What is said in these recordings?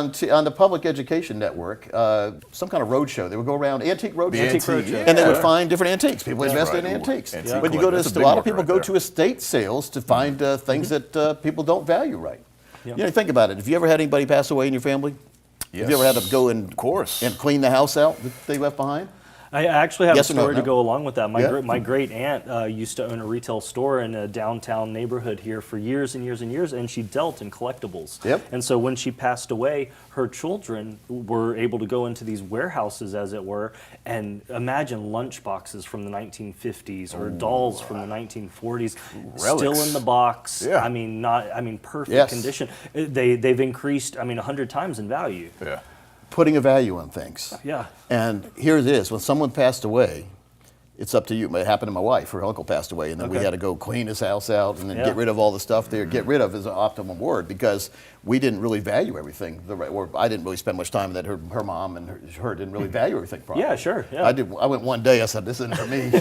on the Public Education Network, some kind of road show. They would go around antique road shows, yeah. and they would find different antiques. People invested in antiques. When you go to a lot of people go to estate sales to find things that people don't value right. You know, think about it. Have you ever had anybody pass away in your family? Yes. Have you ever had to go and clean the house out that they left behind? I actually have Yes a or no? story to go along with that. Yeah. My great aunt used to own a retail store in a downtown neighborhood here for years and years and years, and she dealt in collectibles. Yep. And so when she passed away, her children were able to go into these warehouses, as it were, and imagine lunch boxes from the 1950s or dolls from the 1940s, still in the box. Yeah. I mean, perfect condition. They've increased, 100 times in value. Yeah. Putting a value on things. Yeah. And here it is, when someone passed away, it's up to you. It happened to my wife. Her uncle passed away, and then we had to go clean his house out and then get rid of all the stuff there. Get rid of is an optimum word, because we didn't really value everything. Or I didn't really spend much time that her mom and her didn't really value everything properly. Yeah, sure. Yeah. I went one day, I said, this isn't for me.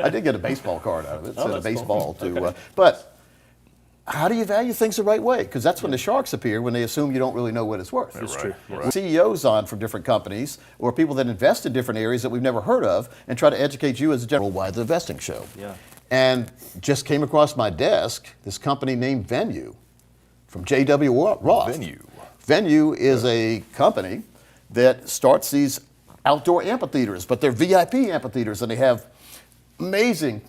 I did get a baseball card out of it. So a baseball cool. too. But how do you value things the right way? Because that's when the sharks appear, when they assume you don't really know what it's worth. That's true. Right. CEOs on from different companies, or people that invest in different areas that we've never heard of, and try to educate you as a general why the investing show. Yeah. And just came across my desk this company named Venue from J.W. Roth. Venue is a company that starts these outdoor amphitheaters, but they're VIP amphitheaters, and they have amazing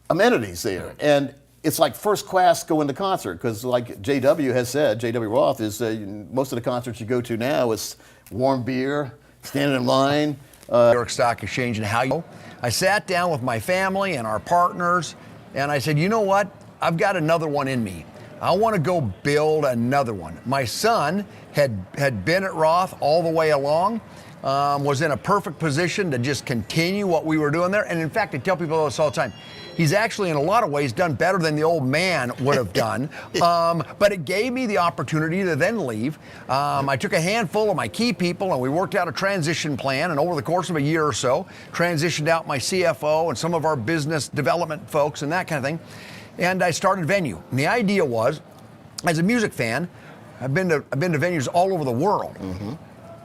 amenities there. And it's like first class going to concert, because like J.W. has said, J.W. Roth is most of the concerts you go to now is warm beer, standing in line. New York Stock Exchange and how you. I sat down with my family and our partners, and I said, you know what? I've got another one in me. I want to go build another one. My son had been at Roth all the way along, was in a perfect position to just continue what we were doing there. And in fact, I tell people this all the time. He's actually, in a lot of ways, done better than the old man would have done. But it gave me the opportunity to then leave. I took a handful of my key people, and we worked out a transition plan. And over the course of a year or so, transitioned out my CFO and some of our business development folks and that kind of thing. And I started Venue. And the idea was, as a music fan, I've been to venues all over the world.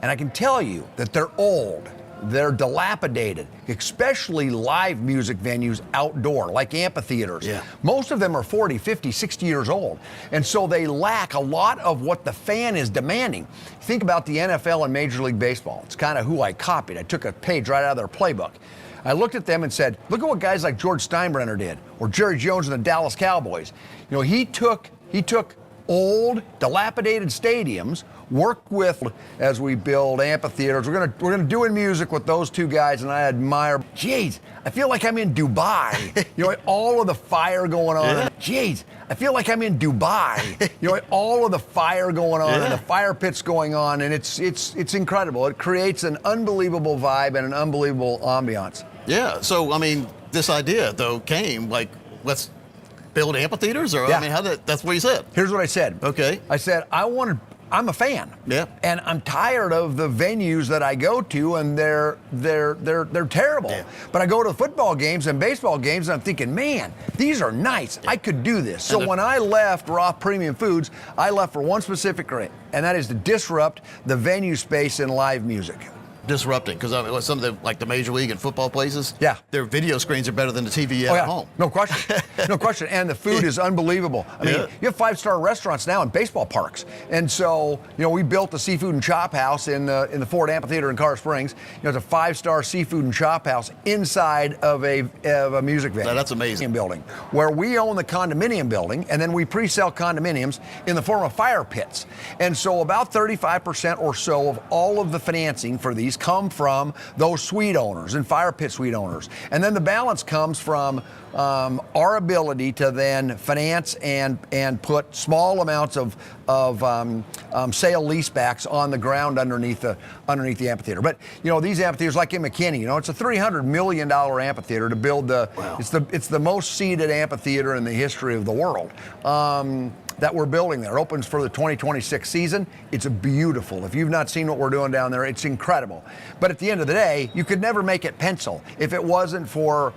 And I can tell you that they're old. They're dilapidated, especially live music venues outdoor, like amphitheaters. Yeah. Most of them are 40, 50, 60 years old. And so they lack a lot of what the fan is demanding. Think about the NFL and Major League Baseball. It's kind of who I copied. I took a page right out of their playbook. I looked at them and said, look at what guys like George Steinbrenner did, or Jerry Jones and the Dallas Cowboys. You know, he took old, dilapidated stadiums, work with as we build amphitheaters. We're gonna do in music with those two guys, and I admire. Jeez, I feel like I'm in Dubai. You know, all of the fire going on. Jeez, I feel like I'm in Dubai. You know, all of the fire going on and the fire pits going on, and it's incredible. It creates an unbelievable vibe and an unbelievable ambiance. Yeah. So I mean, this idea though came like, let's build amphitheaters, or I mean, that's what you said. Here's what I said. Okay. I said I'm a fan. Yeah. And I'm tired of the venues that I go to, and they're terrible. Yeah. But I go to football games and baseball games, and I'm thinking, man, these are nice. I could do this. So when I left Roth Premium Foods, I left for one specific reason, and that is to disrupt the venue space in live music. Disrupting, because some of the, like the Major League and football places, their video screens are better than the TV at home. No question. No question. And the food is unbelievable. I mean, you have 5-star restaurants now in baseball parks. And so, you know, we built the Seafood and Chop House in the Ford Amphitheater in Colorado Springs. You know, it's a 5-star seafood and chop house inside of a music venue. That's amazing. Building, where we own the condominium building, and then we pre-sell condominiums in the form of fire pits. And so about 35% or so of all of the financing for these come from those suite owners and fire pit suite owners. And then the balance comes from our ability to then finance and put small amounts of sale leasebacks on the ground underneath the amphitheater. But you know, these amphitheaters, like in McKinney, you know, it's a $300 million amphitheater to build it's the most seated amphitheater in the history of the world. That we're building there. It opens for the 2026 season. It's beautiful. If you've not seen what we're doing down there, it's incredible. But at the end of the day, you could never make it pencil if it wasn't for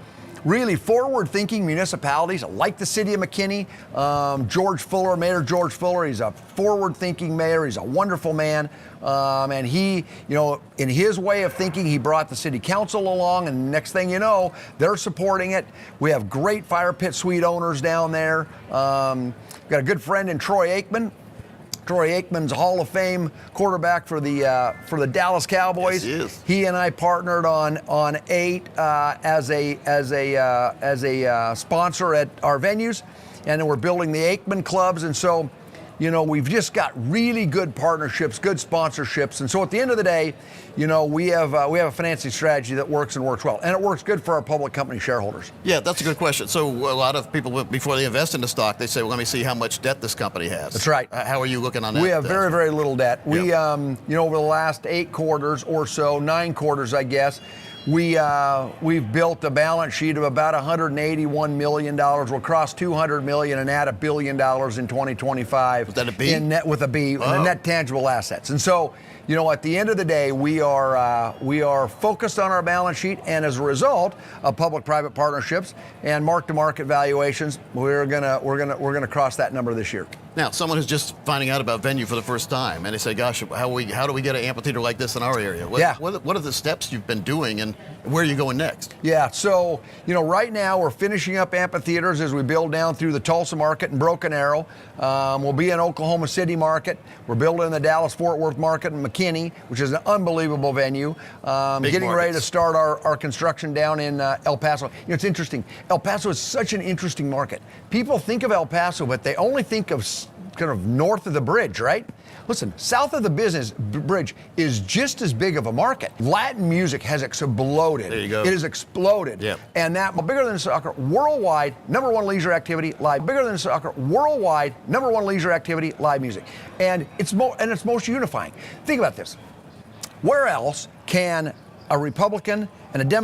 really forward-thinking municipalities like the city of McKinney. Mayor George Fuller, he's a forward-thinking mayor. He's a wonderful man. And he, in his way of thinking, he brought the city council along, and next thing you know, they're supporting it. We have great fire pit suite owners down there. Got a good friend in Troy Aikman. Troy Aikman's a Hall of Fame quarterback for the Dallas Cowboys. Yes, he is. He and I partnered on 8 as a sponsor at our venues, and then we're building the Aikman clubs, and so. We've just got really good partnerships, good sponsorships, and so at the end of the day, we have a financing strategy that works and works well, and it works good for our public company shareholders. Yeah, that's a good question. So a lot of people, before they invest in the stock, they say, well, let me see how much debt this company has. That's right. How are you looking on that? We have very, very little debt. Yeah. We, over the last 8 quarters or so, 9 quarters, I guess, we've built a balance sheet of about $181 million. We'll cross $200 million and add $1 billion in 2025. Was that a B? With a B, Oh. in net tangible assets. And so, at the end of the day, we are focused on our balance sheet, and as a result of public-private partnerships and mark-to-market valuations, we're gonna cross that number this year. Now, someone who's just finding out about Venue for the first time, and they say, gosh, how do we get an amphitheater like this in our area? What are the steps you've been doing, and where are you going next? Yeah, so, right now we're finishing up amphitheaters as we build down through the Tulsa market and Broken Arrow. We'll be in Oklahoma City market. We're building the Dallas-Fort Worth market in McKinney, which is an unbelievable venue. Getting ready to start our construction down in El Paso. It's interesting. El Paso is such an interesting market. People think of El Paso, but they only think of kind of north of the bridge, right? Listen, south of the bridge is just as big of a market. Latin music has exploded. There you go. It has exploded. Yeah. And that, bigger than soccer, worldwide, #1 leisure activity, live. Bigger than soccer, worldwide, #1 leisure activity, live music. And it's most unifying. Think about this. Where else can a Republican and a Democrat